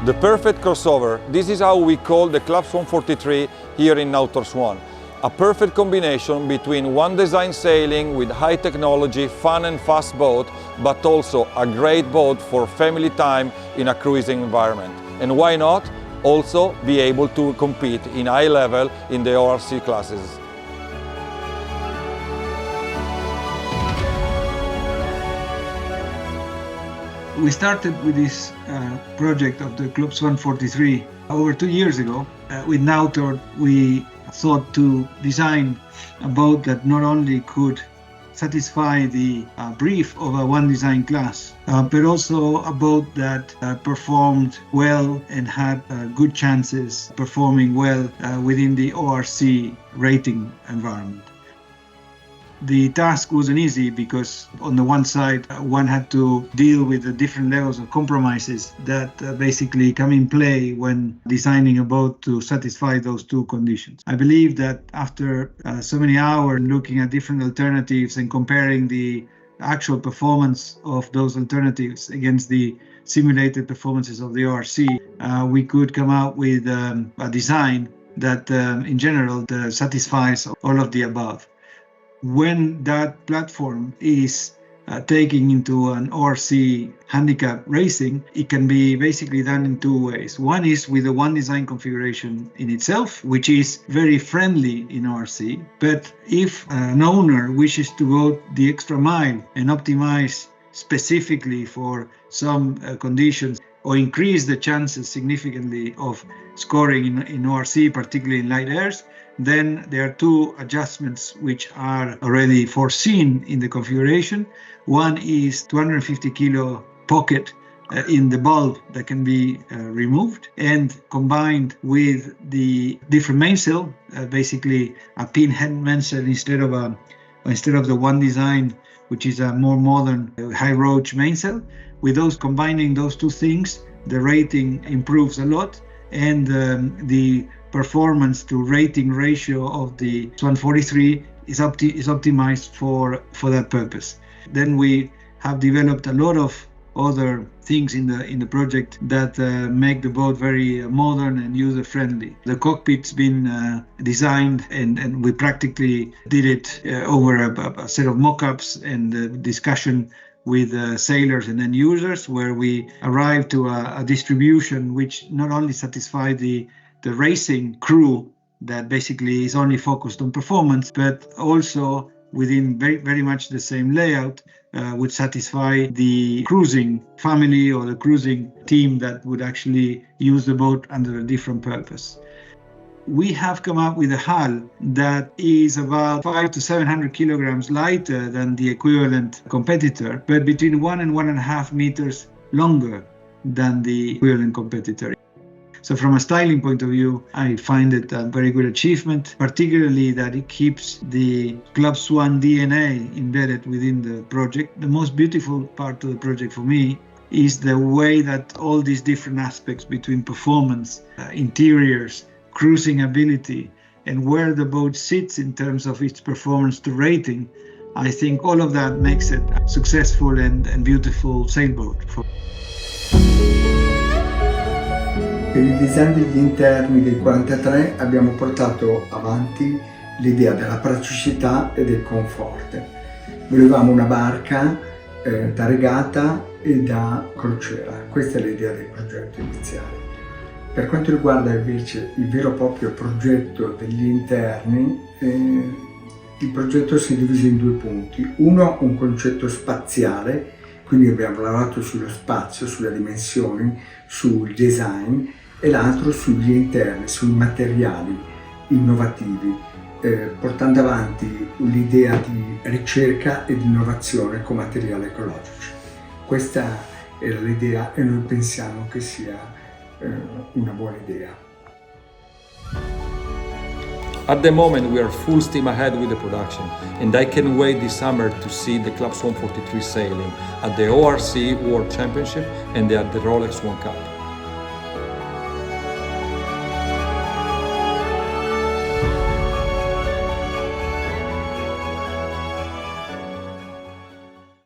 The perfect crossover, this is how we call the ClubSwan 43 here in Outer Swan. A perfect combination between one design sailing with high technology, fun and fast boat, but also a great boat for family time in a cruising environment. And why not? Also be able to compete in high level in the ORC classes. We started with this project of the ClubSwan 43 over 2 years ago. With Nautor, we thought to design a boat that not only could satisfy the brief of a one design class, but also a boat that performed well and had good chances performing well within the ORC rating environment. The task wasn't easy because on the one side, one had to deal with the different levels of compromises that basically come in play when designing a boat to satisfy those two conditions. I believe that after so many hours looking at different alternatives and comparing the actual performance of those alternatives against the simulated performances of the ORC, we could come out with a design that in general satisfies all of the above. When that platform is taking into an ORC handicap racing, it can be basically done in two ways. One is with the one design configuration in itself, which is very friendly in ORC. But if an owner wishes to go the extra mile and optimize specifically for some conditions or increase the chances significantly of scoring in ORC, particularly in light airs, then there are two adjustments which are already foreseen in the configuration. One is 250 kilo pocket in the bulb that can be removed, and combined with the different mainsail, basically a pinhead mainsail instead of the one design, which is a more modern high roach mainsail. With those, combining those two things, the rating improves a lot, and the performance to rating ratio of the Swan 43 is optimized for that purpose. Then we have developed a lot of other things in the project that make the boat very modern and user friendly. The cockpit's been designed and we practically did it over a set of mock-ups and discussion with sailors and end users, where we arrived to a distribution which not only satisfied the racing crew that basically is only focused on performance, but also within very much the same layout would satisfy the cruising family or the cruising team that would actually use the boat under a different purpose. We have come up with a hull that is about 500 to 700 kilograms lighter than the equivalent competitor, but between 1 and 1.5 meters longer than the equivalent competitor. So from a styling point of view, I find it a very good achievement, particularly that it keeps the ClubSwan DNA embedded within the project. The most beautiful part of the project for me is the way that all these different aspects between performance, interiors, cruising ability, and where the boat sits in terms of its performance to rating, I think all of that makes it a successful and beautiful sailboat. Per il design degli interni dei 43 abbiamo portato avanti l'idea della praticità e del comfort. Volevamo una barca da regata e da crociera. Questa è l'idea del progetto iniziale. Per quanto riguarda invece il vero e proprio progetto degli interni, il progetto si è diviso in due punti. Uno, un concetto spaziale, quindi abbiamo lavorato sullo spazio, sulle dimensioni, sul design, e l'altro sugli interni, sui materiali innovativi, portando avanti l'idea di ricerca e di innovazione con materiali ecologici. Questa era l'idea e noi pensiamo che sia una buona idea. At the moment we are full steam ahead with the production, and I can't wait this summer to see the ClubSwan 43 sailing at the ORC World Championship and at the Rolex One Cup.